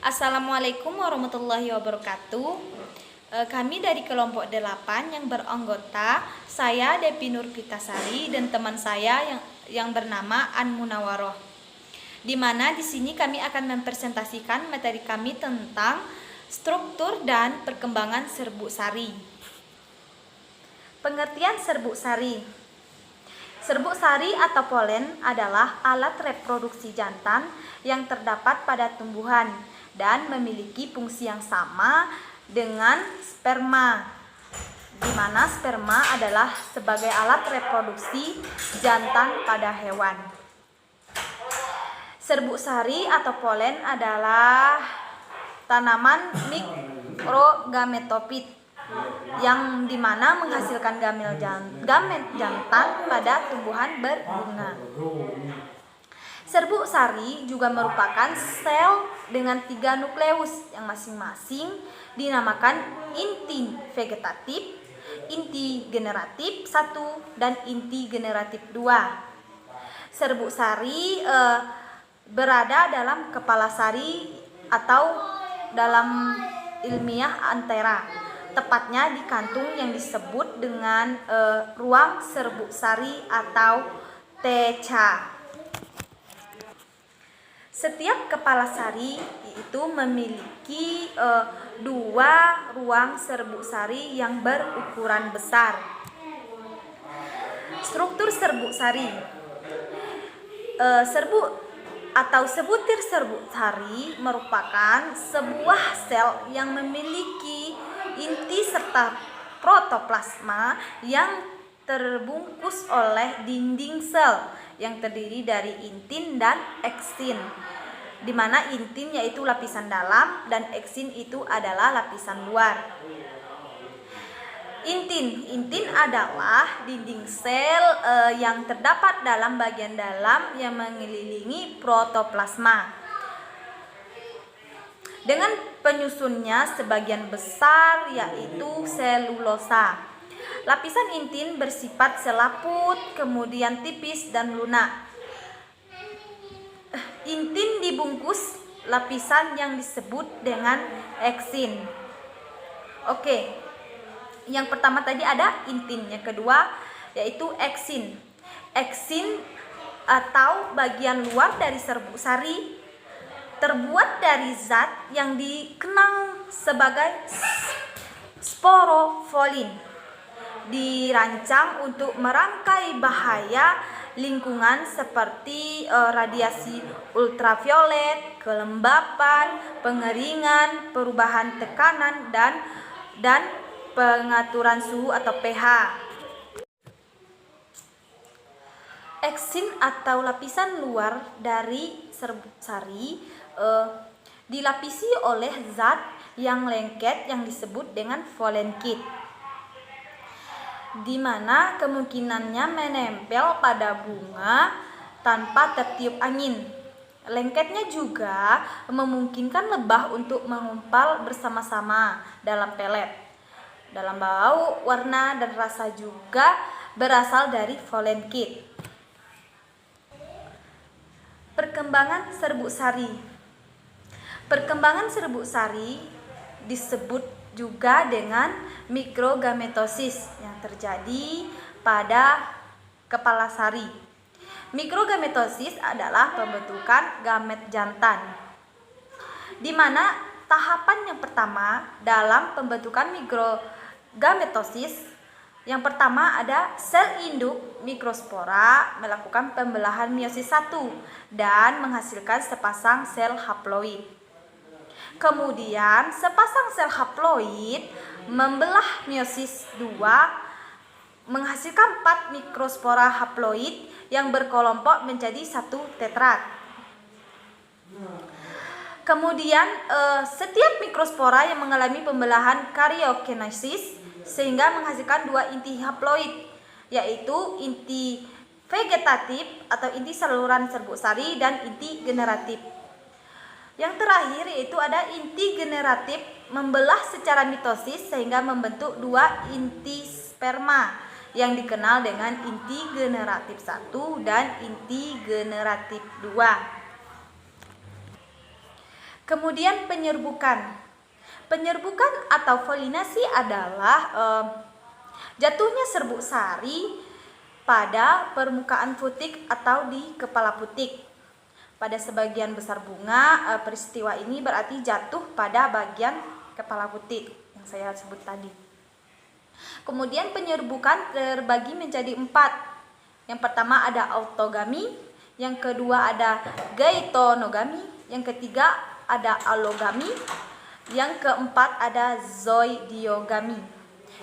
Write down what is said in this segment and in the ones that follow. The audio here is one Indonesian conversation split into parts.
Assalamualaikum warahmatullahi wabarakatuh. Kami dari kelompok 8 yang beranggota saya Depi Nur Pitasari dan teman saya yang bernama An Munawaroh. Di mana di sini kami akan mempresentasikan materi kami tentang struktur dan perkembangan serbuk sari. Pengertian serbuk sari. Serbuk sari atau polen adalah alat reproduksi jantan yang terdapat pada tumbuhan dan memiliki fungsi yang sama dengan sperma, di mana sperma adalah sebagai alat reproduksi jantan pada hewan. Serbuk sari atau polen adalah tanaman mikrogametofit yang dimana menghasilkan gamet jantan pada tumbuhan berbunga. Serbuk sari juga merupakan sel dengan 3 nukleus yang masing-masing dinamakan inti vegetatif, inti generatif 1, dan inti generatif 2. Serbuk sari berada dalam kepala sari atau dalam ilmiah antera, tepatnya di kantung yang disebut dengan ruang serbuk sari atau teca. Setiap kepala sari itu memiliki 2 ruang serbuk sari yang berukuran besar. Struktur serbuk sari. Serbuk atau sebutir serbuk sari merupakan sebuah sel yang memiliki inti serta protoplasma yang terbungkus oleh dinding sel yang terdiri dari intin dan eksin, di mana intin yaitu lapisan dalam dan eksin itu adalah lapisan luar. Intin adalah dinding sel yang terdapat dalam bagian dalam yang mengelilingi protoplasma. Dengan penyusunnya sebagian besar yaitu selulosa. Lapisan intin bersifat selaput, kemudian tipis dan lunak. Intin dibungkus lapisan yang disebut dengan eksin. Oke. Yang pertama tadi ada intin, yang kedua yaitu eksin. Eksin atau bagian luar dari serbuk sari terbuat dari zat yang dikenal sebagai sporofolin. Dirancang untuk merangkai bahaya lingkungan seperti radiasi ultraviolet, kelembapan, pengeringan, perubahan tekanan dan pengaturan suhu atau pH. Eksin atau lapisan luar dari serbuk sari dilapisi oleh zat yang lengket yang disebut dengan folenkit, di mana kemungkinannya menempel pada bunga tanpa tertiup angin. Lengketnya juga memungkinkan lebah untuk mengumpal bersama-sama dalam pelet. Dalam bau, warna, dan rasa juga berasal dari folenkit. Perkembangan serbuk sari. Perkembangan serbuk sari disebut juga dengan mikrogametosis yang terjadi pada kepala sari. Mikrogametosis adalah pembentukan gamet jantan, di mana tahapan yang pertama dalam pembentukan mikrogametosis, yang pertama ada sel induk mikrospora melakukan pembelahan meiosis 1 dan menghasilkan sepasang sel haploid. Kemudian sepasang sel haploid membelah meiosis 2 menghasilkan 4 mikrospora haploid yang berkelompok menjadi 1 tetrad. Kemudian setiap mikrospora yang mengalami pembelahan karyokinesis sehingga menghasilkan 2 inti haploid, yaitu inti vegetatif atau inti saluran serbuk sari dan inti generatif. Yang terakhir yaitu ada inti generatif membelah secara mitosis sehingga membentuk 2 inti sperma yang dikenal dengan inti generatif 1 dan inti generatif 2. Kemudian penyerbukan. Penyerbukan atau polinasi adalah jatuhnya serbuk sari pada permukaan putik atau di kepala putik. Pada sebagian besar bunga, peristiwa ini berarti jatuh pada bagian kepala putik yang saya sebut tadi. Kemudian penyerbukan terbagi menjadi 4. Yang pertama ada autogami, yang kedua ada gaetonogami, yang ketiga ada allogami, yang keempat ada zoidiogami.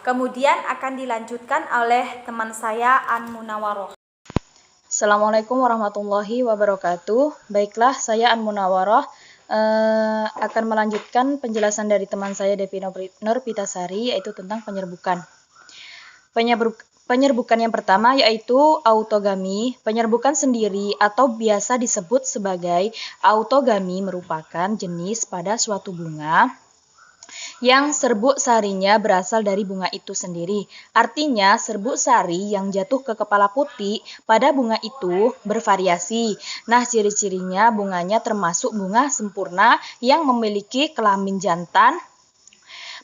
Kemudian akan dilanjutkan oleh teman saya An Munawaroh. Assalamualaikum warahmatullahi wabarakatuh. Baiklah, saya An Munawaroh akan melanjutkan penjelasan dari teman saya Devi Nurpitasari, yaitu tentang penyerbukan. Penyerbukan yang pertama yaitu autogami. Penyerbukan sendiri atau biasa disebut sebagai autogami merupakan jenis pada suatu bunga yang serbuk sarinya berasal dari bunga itu sendiri. Artinya, serbuk sari yang jatuh ke kepala putik pada bunga itu bervariasi. Nah, ciri-cirinya bunganya termasuk bunga sempurna yang memiliki kelamin jantan,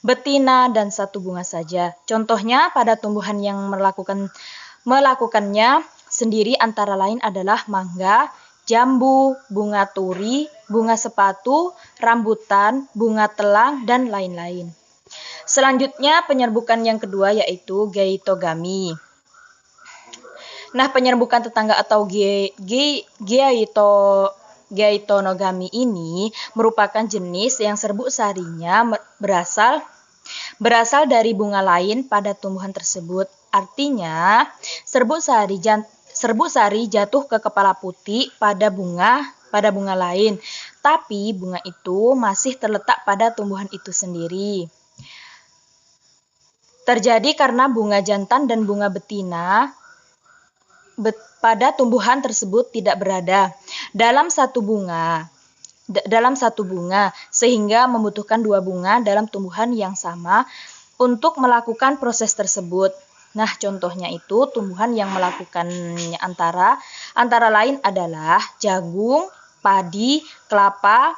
betina, dan satu bunga saja. Contohnya pada tumbuhan yang melakukannya sendiri antara lain adalah mangga, jambu, bunga turi, bunga sepatu, rambutan, bunga telang, dan lain-lain. Selanjutnya penyerbukan yang kedua yaitu gaetogami. Nah, penyerbukan tetangga atau gaetonogami ini merupakan jenis yang serbuk sarinya berasal dari bunga lain pada tumbuhan tersebut. Artinya, serbuk sari jatuh ke kepala putik pada bunga lain, tapi bunga itu masih terletak pada tumbuhan itu sendiri. Terjadi karena bunga jantan dan bunga betina pada tumbuhan tersebut tidak berada dalam satu bunga, sehingga membutuhkan 2 bunga dalam tumbuhan yang sama untuk melakukan proses tersebut. Nah, contohnya itu tumbuhan yang melakukannya antara lain adalah jagung, padi, kelapa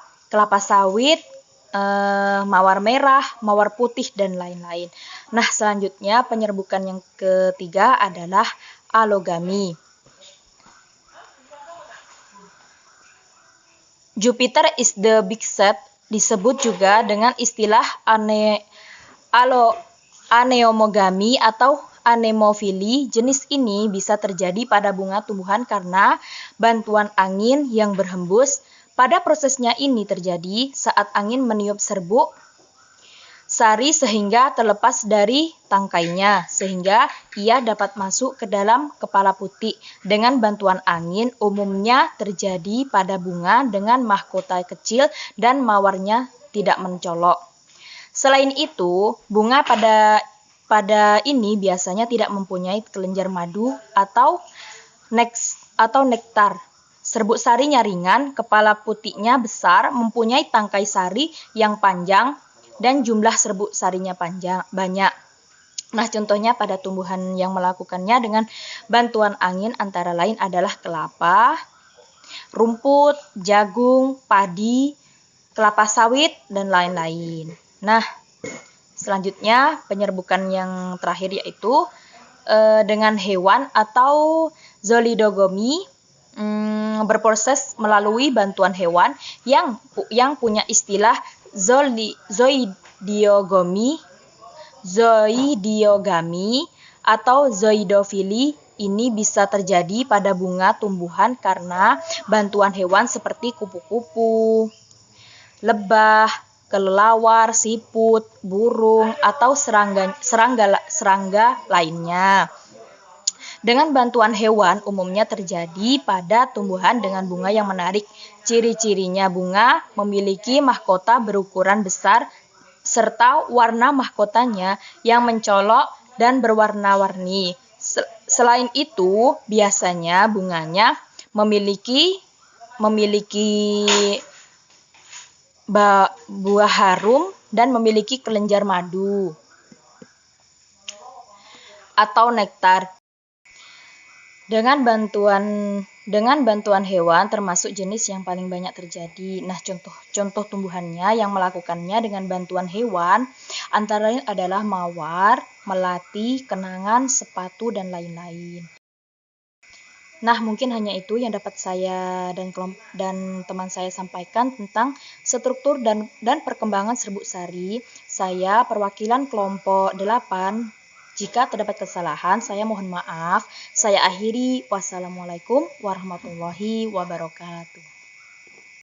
sawit, mawar merah, mawar putih, dan lain-lain. Nah, selanjutnya penyerbukan yang ketiga adalah allogami. Jupiter is the big set disebut juga dengan istilah aneomogami atau anemofili. Jenis ini bisa terjadi pada bunga tumbuhan karena bantuan angin yang berhembus. Pada prosesnya ini terjadi saat angin meniup serbuk sari sehingga terlepas dari tangkainya, sehingga ia dapat masuk ke dalam kepala putik. Dengan bantuan angin umumnya terjadi pada bunga dengan mahkota kecil dan mawarnya tidak mencolok. Selain itu, bunga pada ini biasanya tidak mempunyai kelenjar madu atau nektar. Serbuk sarinya ringan, kepala putiknya besar, mempunyai tangkai sari yang panjang, dan jumlah serbuk sarinya banyak. Nah, contohnya pada tumbuhan yang melakukannya dengan bantuan angin antara lain adalah kelapa, rumput, jagung, padi, kelapa sawit, dan lain-lain. Nah, selanjutnya penyerbukan yang terakhir yaitu dengan hewan atau zoidogami, berproses melalui bantuan hewan yang punya istilah zoidiogami atau zoidofili. Ini bisa terjadi pada bunga tumbuhan karena bantuan hewan seperti kupu-kupu, lebah, kelelawar, siput, burung, atau serangga lainnya. Dengan bantuan hewan umumnya terjadi pada tumbuhan dengan bunga yang menarik. Ciri-cirinya bunga memiliki mahkota berukuran besar serta warna mahkotanya yang mencolok dan berwarna-warni. Selain itu, biasanya bunganya memiliki buah harum dan memiliki kelenjar madu atau nektar. Dengan bantuan hewan termasuk jenis yang paling banyak terjadi. Nah, contoh tumbuhannya yang melakukannya dengan bantuan hewan antara lain adalah mawar, melati, kenangan, sepatu, dan lain-lain. Nah, mungkin hanya itu yang dapat saya dan teman saya sampaikan tentang struktur dan perkembangan serbuk sari. Saya perwakilan kelompok 8. Jika terdapat kesalahan, saya mohon maaf. Saya akhiri. Wassalamualaikum warahmatullahi wabarakatuh.